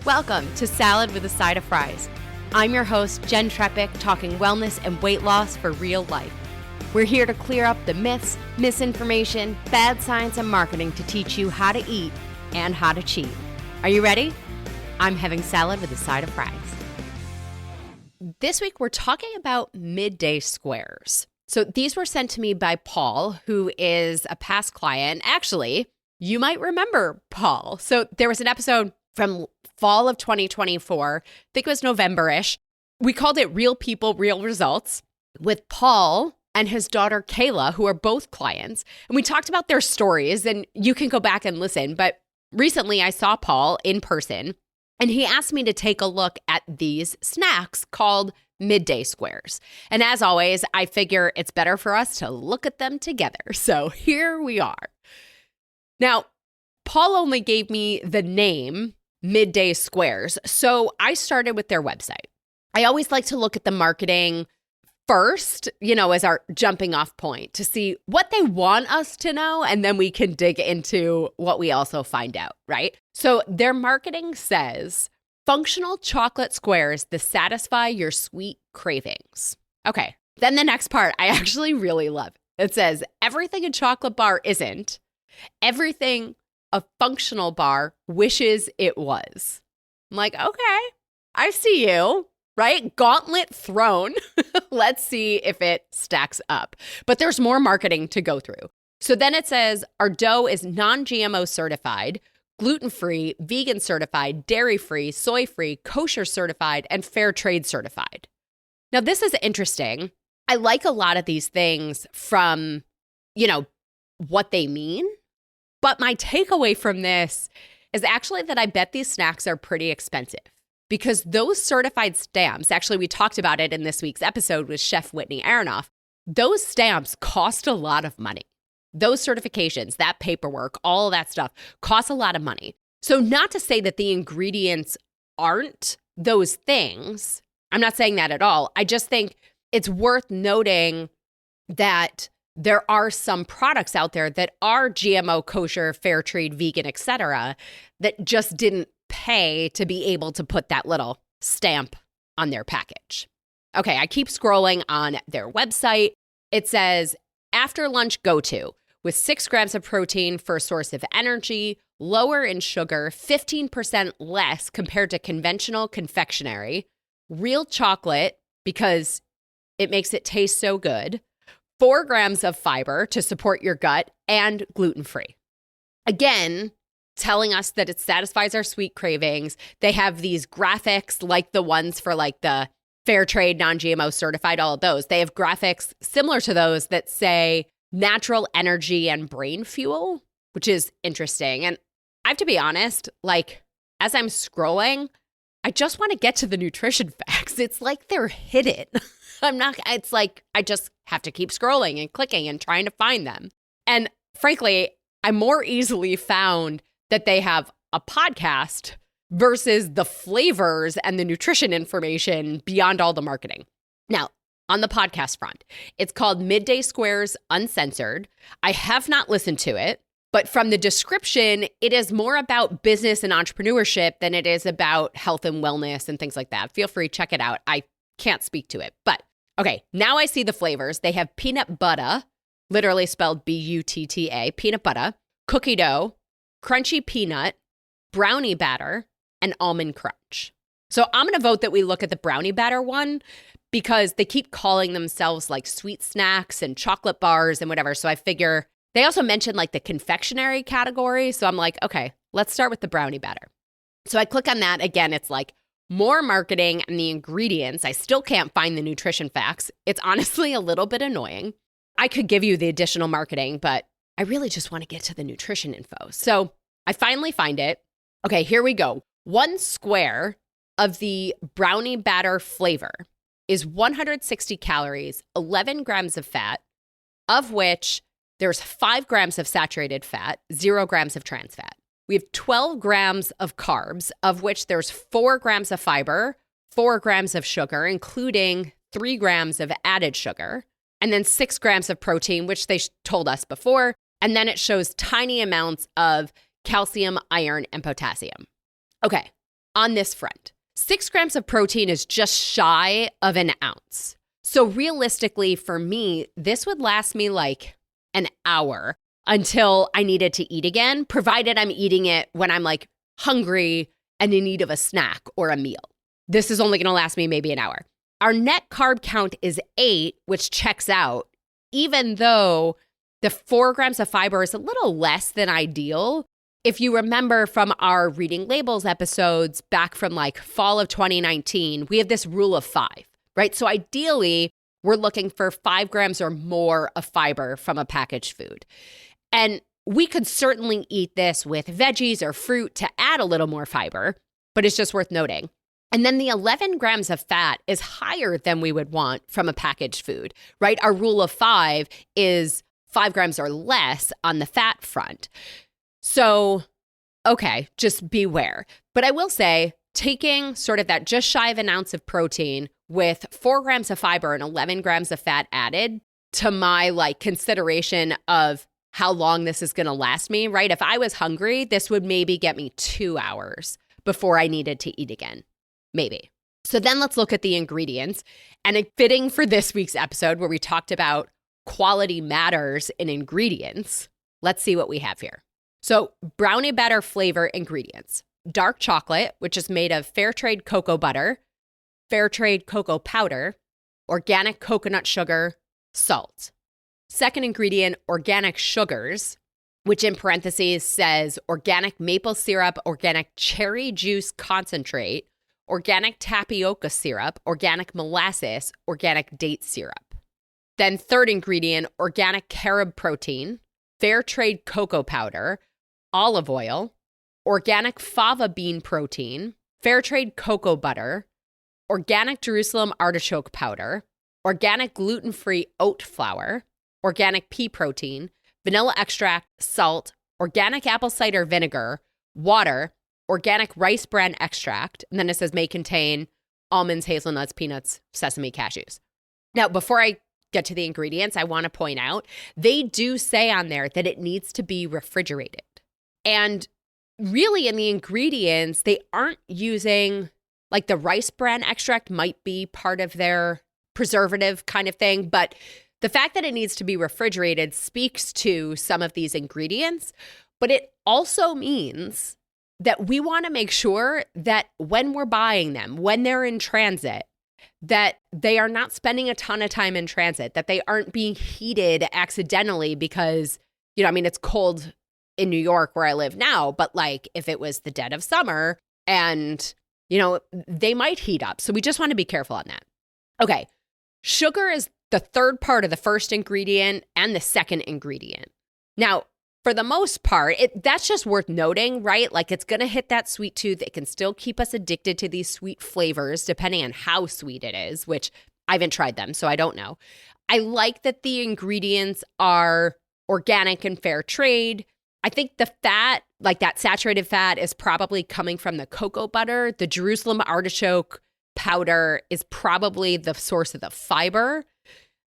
Welcome to Salad with a Side of Fries. I'm your host, Jen Trepic, talking wellness and weight loss for real life. We're here to clear up the myths, misinformation, bad science, and marketing to teach you how to eat and how to cheat. Are you ready? I'm having salad with a side of fries. This week, we're talking about midday squares. So these were sent to me by Paul, who is a past client. Actually, you might remember Paul. So there was an episode from fall of 2024, I think it was November-ish. We called it Real People, Real Results with Paul and his daughter Kayla, who are both clients. And we talked about their stories, and you can go back and listen. But recently I saw Paul in person, and he asked me to take a look at these snacks called midday squares. And as always, I figure it's better for us to look at them together. So here we are. Now, Paul only gave me the name midday squares. So I started with their website. I always like to look at the marketing first, as our jumping off point to see what they want us to know. And then we can dig into what we also find out, right? So their marketing says functional chocolate squares that satisfy your sweet cravings. Okay. Then the next part I actually really love. It says everything a chocolate bar isn't, everything a functional bar wishes it was. I'm like, okay, I see you, right? Gauntlet thrown. Let's see if it stacks up. But there's more marketing to go through. So then it says our dough is non-GMO certified, gluten-free, vegan certified, dairy-free, soy-free, kosher certified, and fair trade certified. Now, this is interesting. I like a lot of these things from, what they mean. But my takeaway from this is actually that I bet these snacks are pretty expensive because those certified stamps, actually we talked about it in this week's episode with Chef Whitney Aronoff, those stamps cost a lot of money. Those certifications, that paperwork, all of that stuff costs a lot of money. So not to say that the ingredients aren't those things. I'm not saying that at all. I just think it's worth noting that there are some products out there that are GMO, kosher, fair trade, vegan, etc., that just didn't pay to be able to put that little stamp on their package. Okay, I keep scrolling on their website. It says, after lunch go-to with 6 grams of protein for a source of energy, lower in sugar, 15% less compared to conventional confectionery, real chocolate because it makes it taste so good, 4 grams of fiber to support your gut, and gluten-free. Again, telling us that it satisfies our sweet cravings. They have these graphics like the ones for like the fair trade, non-GMO certified, all of those. They have graphics similar to those that say natural energy and brain fuel, which is interesting. And I have to be honest, as I'm scrolling, I just want to get to the nutrition facts. It's like they're hidden. It's like I just have to keep scrolling and clicking and trying to find them. And frankly, I more easily found that they have a podcast versus the flavors and the nutrition information beyond all the marketing. Now, on the podcast front, it's called Midday Squares Uncensored. I have not listened to it, but from the description, it is more about business and entrepreneurship than it is about health and wellness and things like that. Feel free, check it out. I can't speak to it, but okay, now I see the flavors. They have peanut butter, literally spelled B-U-T-T-A, peanut butter, cookie dough, crunchy peanut, brownie batter, and almond crunch. So I'm going to vote that we look at the brownie batter one because they keep calling themselves like sweet snacks and chocolate bars and whatever. So I figure they also mentioned like the confectionery category. So I'm like, okay, let's start with the brownie batter. So I click on that. Again, it's like more marketing and the ingredients. I still can't find the nutrition facts. It's honestly a little bit annoying. I could give you the additional marketing, but I really just want to get to the nutrition info. So I finally find it. Okay, here we go. 1 square of the brownie batter flavor is 160 calories, 11 grams of fat, of which there's 5 grams of saturated fat, 0 grams of trans fat. We have 12 grams of carbs, of which there's 4 grams of fiber, 4 grams of sugar, including 3 grams of added sugar, and then 6 grams of protein, which they told us before. And then it shows tiny amounts of calcium, iron, and potassium. Okay, on this front. 6 grams of protein is just shy of an ounce. So realistically, for me, this would last me like an hour until I needed to eat again, provided I'm eating it when I'm like hungry and in need of a snack or a meal. This is only going to last me maybe an hour. Our net carb count is 8, which checks out, even though the 4 grams of fiber is a little less than ideal. If you remember from our reading labels episodes back from like fall of 2019, we have this rule of 5, right? So ideally, we're looking for 5 grams or more of fiber from a packaged food. And we could certainly eat this with veggies or fruit to add a little more fiber, but it's just worth noting. And then the 11 grams of fat is higher than we would want from a packaged food, right? Our rule of 5 is 5 grams or less on the fat front. So, okay, just beware. But I will say, taking sort of that just shy of an ounce of protein with 4 grams of fiber and 11 grams of fat added to my like consideration of how long this is going to last me, right? If I was hungry, this would maybe get me 2 hours before I needed to eat again. Maybe. So then let's look at the ingredients. And it fitting for this week's episode where we talked about quality matters in ingredients, let's see what we have here. So brownie batter flavor ingredients. Dark chocolate, which is made of fair trade cocoa butter, fair trade cocoa powder, organic coconut sugar, salt. Second ingredient, organic sugars, which in parentheses says organic maple syrup, organic cherry juice concentrate, organic tapioca syrup, organic molasses, organic date syrup. Then third ingredient, organic carob protein, fair trade cocoa powder, olive oil, organic fava bean protein, fair trade cocoa butter, organic Jerusalem artichoke powder, organic gluten-free oat flour, organic pea protein, vanilla extract, salt, organic apple cider vinegar, water, organic rice bran extract, and then it says may contain almonds, hazelnuts, peanuts, sesame, cashews. Now, before I get to the ingredients, I want to point out, they do say on there that it needs to be refrigerated. And really in the ingredients, they aren't using, like the rice bran extract might be part of their preservative kind of thing, but the fact that it needs to be refrigerated speaks to some of these ingredients, but it also means that we want to make sure that when we're buying them, when they're in transit, that they are not spending a ton of time in transit, that they aren't being heated accidentally because, you know, I mean, it's cold in New York where I live now, but like if it was the dead of summer and, you know, they might heat up. So we just want to be careful on that. Okay. Sugar is the third part of the first ingredient and the second ingredient. Now, for the most part, that's just worth noting, right? Like it's going to hit that sweet tooth. It can still keep us addicted to these sweet flavors, depending on how sweet it is, which I haven't tried them, so I don't know. I like that the ingredients are organic and fair trade. I think the fat, like that saturated fat, is probably coming from the cocoa butter. The Jerusalem artichoke powder is probably the source of the fiber.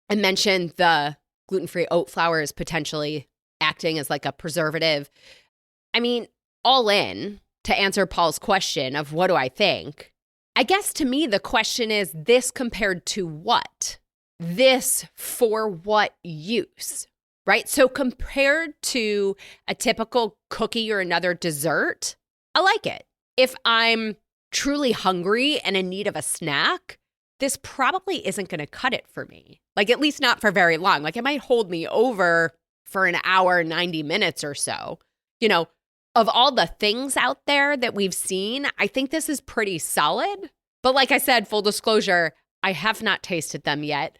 I mentioned the gluten-free oat flour is potentially acting as like a preservative. I mean, all in, to answer Paul's question of what do I think, I guess to me the question is this compared to what? This for what use, right? So compared to a typical cookie or another dessert, I like it. If I'm truly hungry and in need of a snack, this probably isn't going to cut it for me. Like at least not for very long. Like it might hold me over for an hour, 90 minutes or so. You know, of all the things out there that we've seen, I think this is pretty solid. But like I said, full disclosure, I have not tasted them yet.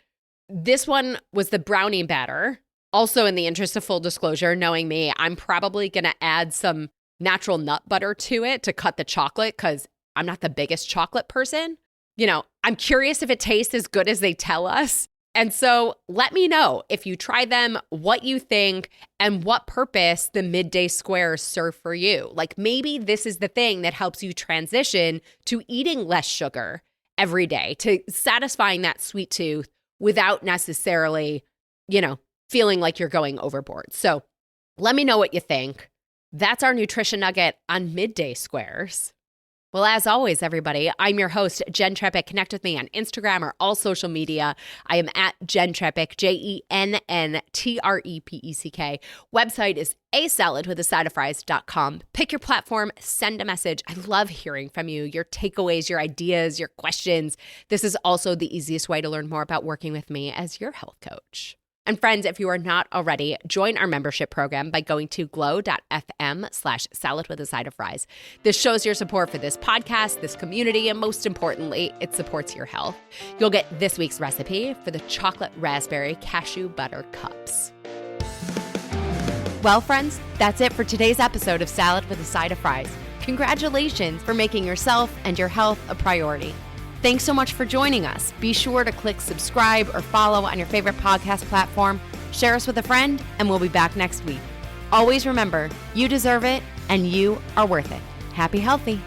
This one was the brownie batter. Also, in the interest of full disclosure, knowing me, I'm probably going to add some natural nut butter to it to cut the chocolate because I'm not the biggest chocolate person. You know, I'm curious if it tastes as good as they tell us. And so let me know if you try them, what you think, and what purpose the midday squares serve for you. Like maybe this is the thing that helps you transition to eating less sugar every day, to satisfying that sweet tooth without necessarily, you know, feeling like you're going overboard. So let me know what you think. That's our nutrition nugget on midday squares. Well, as always, everybody, I'm your host, Jen Trepeck. Connect with me on Instagram or all social media. I am at Jen Trepeck, JenNTrepeck. Website is asaladwithasideofries.com. Pick your platform, send a message. I love hearing from you, your takeaways, your ideas, your questions. This is also the easiest way to learn more about working with me as your health coach. And friends, if you are not already, join our membership program by going to glow.fm/saladwithasideofries. This shows your support for this podcast, this community, and most importantly, it supports your health. You'll get this week's recipe for the chocolate raspberry cashew butter cups. Well, friends, that's it for today's episode of Salad with a Side of Fries. Congratulations for making yourself and your health a priority. Thanks so much for joining us. Be sure to click subscribe or follow on your favorite podcast platform. Share us with a friend, and we'll be back next week. Always remember, you deserve it, and you are worth it. Happy healthy.